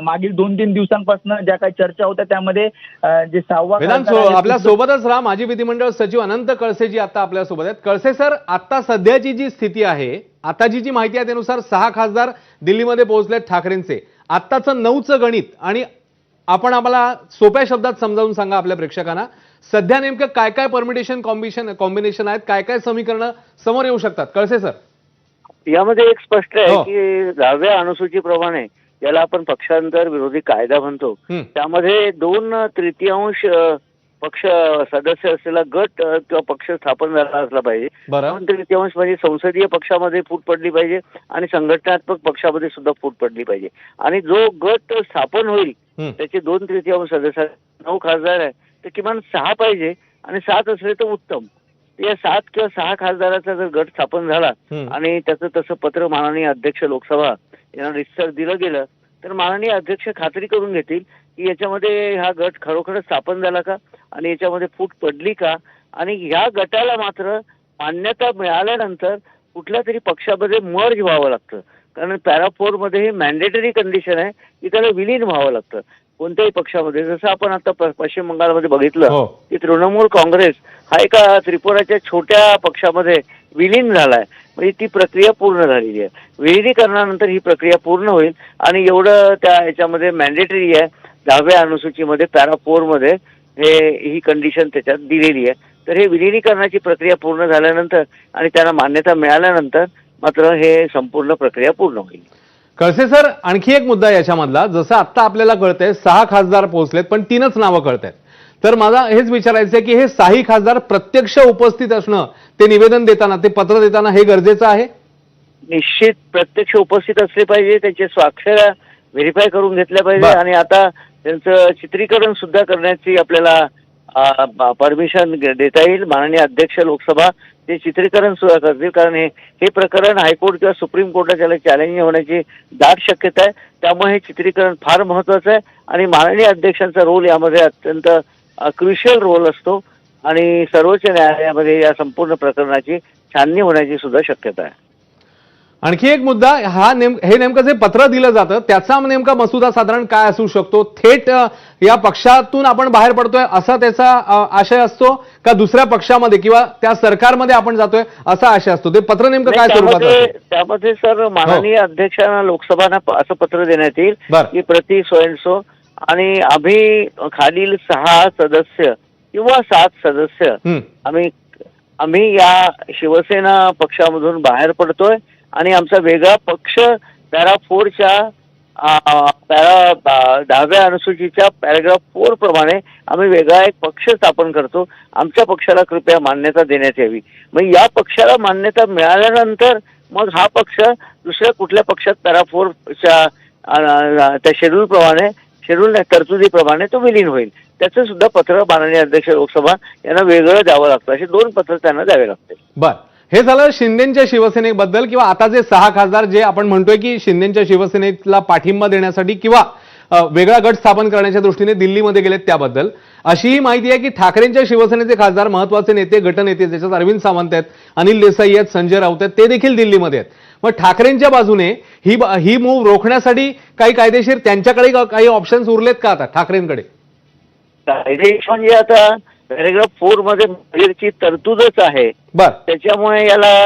मागील 2-3 दिवसांपासून ज्या काही चर्चा होत्या त्यामध्ये जे 6वा आपल्या सोबतच राहा माजी विधिमंडळ सचिव अनंत कळसेजी आता आपल्या सोबत आहेत. कळसे सर, आता सध्याची जी स्थिती आहे, आताची जी माहिती आहे त्यानुसार 6 खासदार दिल्लीमध्ये पोहोचलेत ठाकरेंचे. आत्ताचं 9चं गणित आणि आपण आम्हाला सोप्या शब्दात समजावून सांगा आपल्या प्रेक्षकांना, सध्या नेमकं काय काय परमिटेशन कॉम्बिनेशन आहेत, काय काय समीकरणं समोर येऊ शकतात? कळसे सर, यामध्ये एक स्पष्ट आहे की 10व्या अनुसूचीप्रमाणे ज्याला आपण पक्षांतर विरोधी कायदा म्हणतो, त्यामध्ये 2/3 पक्ष सदस्य असलेला गट किंवा पक्ष स्थापन झाला असला पाहिजे. 2/3 म्हणजे संसदीय पक्षामध्ये फूट पडली पाहिजे आणि संघटनात्मक पक्षामध्ये सुद्धा फूट पडली पाहिजे. आणि जो गट स्थापन होईल त्याचे 2/3 सदस्य, 9 खासदार आहे तर किमान 6 पाहिजे आणि 7 असले तर उत्तम. या 7 किंवा 6 खासदाराचा जर गट स्थापन झाला आणि त्याचं तसं पत्र माननीय अध्यक्ष लोकसभा यांना रितसर दिलं गेलं तर माननीय अध्यक्ष खात्री करून घेतील की याच्यामध्ये हा गट खरोखरच स्थापन झाला का आणि याच्यामध्ये फूट पडली का. आणि ह्या गटाला मात्र मान्यता मिळाल्यानंतर कुठल्या तरी पक्षामध्ये मर्ज व्हावं लागतं, कारण पॅरा 4 मध्ये ही मॅन्डेटरी कंडिशन आहे की त्याला विलीन व्हावं लागतं कोणत्याही पक्षामध्ये. जसं आपण आता पश्चिम बंगालमध्ये बघितलं की तृणमूल काँग्रेस हा एका त्रिपुराच्या छोट्या पक्षामध्ये विलीन झालाय. म्हणजे ती प्रक्रिया पूर्ण झालेली आहे. विलीनीकरणानंतर ही प्रक्रिया पूर्ण होईल आणि एवढं त्या याच्यामध्ये मॅन्डेटरी आहे 10व्या अनुसूचीमध्ये पॅरा 4 मध्ये ही कंडिशन त्याच्यात दिलेली आहे. तर हे विलीनीकरणाची प्रक्रिया पूर्ण झाल्यानंतर आणि त्यांना मान्यता मिळाल्यानंतर मात्र हे संपूर्ण प्रक्रिया पूर्ण होईल. कळसे सर, आणखी एक मुद्दा याच्यामधला, जसं आता आपल्याला कळतंय 6 खासदार पोहोचलेत पण 3च नावं कळतायत. तर मला हेच विचारायचं आहे की हे 6 खासदार प्रत्यक्ष उपस्थित असणं, ते निवेदन देताना, ते पत्र देताना हे गरजेचं आहे? निश्चित प्रत्यक्ष उपस्थित असले पाहिजे, त्यांचे स्वाक्षऱ्या व्हेरीफाय करून घेतल्या पाहिजे आणि आता त्यांचं चित्रीकरण सुद्धा करण्याची आपल्याला परमिशन देता येईल. माननीय अध्यक्ष लोकसभा ते चित्रीकरण सुद्धा करतील, कारण हे प्रकरण हायकोर्ट किंवा सुप्रीम कोर्टाच्या चॅलेंज होण्याची दाट शक्यता आहे. त्यामुळे हे चित्रीकरण फार महत्वाचं आहे आणि माननीय अध्यक्षांचा रोल यामध्ये अत्यंत क्रुशियल रोल असतो आणि सर्वोच्च न्यायालयामध्ये या संपूर्ण प्रकरणाची छाननी होण्याची सुद्धा शक्यता आहे. आणखी एक मुद्दा, हे नेमकं जे पत्र दिलं जातं त्याचा नेमका मसुदा साधारण काय असू शकतो? थेट या पक्षातून आपण बाहेर पडतोय असा त्याचा आशय असतो का दुसऱ्या पक्षामध्ये किंवा त्या सरकारमध्ये आपण जातोय असा आशय असतो? ते पत्र नेमकं काय स्वरूपात असतं? त्यामध्ये सर माननीय अध्यक्षांना लोकसभांना असं पत्र देण्यात येईल की प्रति स्वयंसो आणि आम्ही खालील 6 सदस्य किंवा 7 सदस्य आम्ही या शिवसेना पक्षामधून बाहेर पडतोय आणि आमचा वेगळा पक्ष पॅरा 4च्या 10व्या अनुसूचीच्या पॅराग्राफ 4 प्रमाणे आम्ही वेगळा एक पक्ष स्थापन करतो. आमच्या पक्षाला कृपया मान्यता देण्यात यावी. मग या पक्षाला मान्यता मिळाल्यानंतर मग हा पक्ष दुसऱ्या कुठल्या पक्षात पॅरा 4च्या त्या शेड्यूल तरतुदीप्रमाणे तो विलीन होईल. त्याचं सुद्धा पत्र माननीय अध्यक्ष लोकसभा यांना वेगळं द्यावं लागतं. असे 2 पत्र त्यांना द्यावे लागतील. बर, हे झालं शिंदेच्या शिवसेनेबद्दल किंवा आता जे 6 खासदार जे आपण म्हणतोय की शिंदेच्या शिवसेनेला पाठिंबा देण्यासाठी किंवा वेगळा गट स्थापन करण्याच्या दृष्टीने दिल्लीमध्ये गेलेत त्याबद्दल. अशीही माहिती आहे की ठाकरेंच्या शिवसेनेचे खासदार, महत्वाचे नेते, गटनेते, ज्याच्यात अरविंद सावंत आहेत, अनिल देसाई आहेत, संजय राऊत आहेत, ते देखील दिल्लीमध्ये आहेत. मग ठाकरेंच्या बाजूने ही मूव्ह रोखण्यासाठी काही कायदेशीर त्यांच्याकडे काही ऑप्शन्स उरलेत का आता ठाकरेंकडे? कायदेशीर म्हणजे आता पॅराग्राफ 4 मध्ये तरतूदच आहे. त्याच्यामुळे याला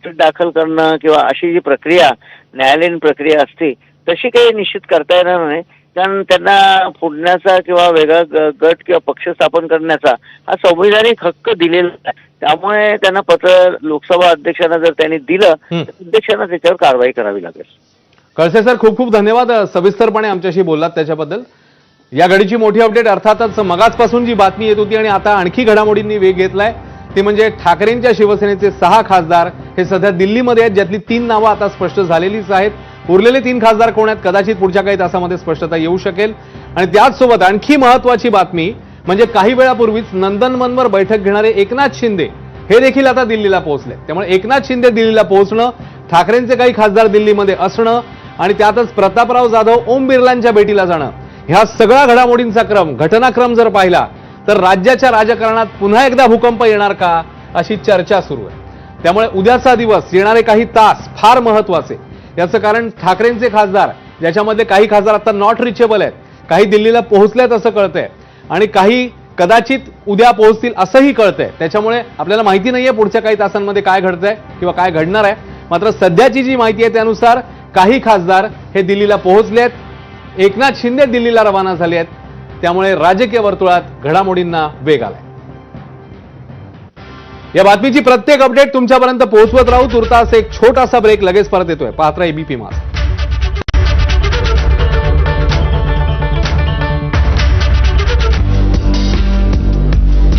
दाखल करणं किंवा अशी जी प्रक्रिया न्यायालयीन प्रक्रिया असते तशी काही निश्चित करता येणार नाही, कारण त्यांना फोडण्याचा किंवा वेगळा गट किंवा पक्ष स्थापन करण्याचा हा संविधानिक हक्क दिलेला आहे. त्यामुळे त्यांना पत्र लोकसभा अध्यक्षांना जर त्यांनी दिलं तर अध्यक्षांना त्याच्यावर कारवाई करावी लागेल. कळसे सर, खूप खूप धन्यवाद, सविस्तरपणे आमच्याशी बोललात त्याच्याबद्दल. या घडीची मोठी अपडेट, अर्थातच मगाचपासून जी बातमी येत होती आणि आता आणखी घडामोडींनी वेग घेतलाय ती म्हणजे ठाकरेंच्या शिवसेनेचे 6 खासदार हे सध्या दिल्लीमध्ये आहेत, ज्यातली 3 नावं आता स्पष्ट झालेलीच आहेत. उरलेले 3 खासदार कोण आहेत कदाचित पुढच्या काही तासामध्ये स्पष्टता येऊ शकेल. आणि त्याचसोबत आणखी महत्वाची बातमी म्हणजे काही वेळापूर्वीच नंदनवनवर बैठक घेणारे एकनाथ शिंदे हे देखील आता दिल्लीला पोहोचले. त्यामुळे एकनाथ शिंदे दिल्लीला पोहोचणं, ठाकरेंचे काही खासदार दिल्लीमध्ये असणं आणि त्यातच प्रतापराव जाधव ओम बिर्लांच्या भेटीला जाणं, ह्या सगळ्या घडामोडींचा घटनाक्रम जर पाहिला तर राज्याच्या राजकारणात पुन्हा एकदा भूकंप येणार का अशी चर्चा सुरू आहे. त्यामुळे उद्याचा दिवस, येणारे काही तास फार महत्वाचे. याचं कारण ठाकरेंचे खासदार ज्याच्यामध्ये काही खासदार आता नॉट रिचेबल आहेत, काही दिल्लीला पोहोचल्यात असं कळतंय आणि काही कदाचित उद्या पोहोचतील असंही कळतंय. त्याच्यामुळे आपल्याला माहिती नाहीये पुढच्या काही तासांमध्ये काय घडतंय किंवा काय घडणार आहे. मात्र सध्याची जी माहिती आहे त्यानुसार काही खासदार हे दिल्लीला पोहोचलेत, एकनाथ शिंदे दिल्लीला रवाना झाले आहेत. त्यामुळे राजकीय वर्तुळात घडामोडींना वेग आलाय. या बातमीची प्रत्येक अपडेट तुमच्यापर्यंत पोहोचवत राहू. तुर्तास एक छोटासा ब्रेक, लगेच परत येतोय. पाहत राहा एबीपी माझा.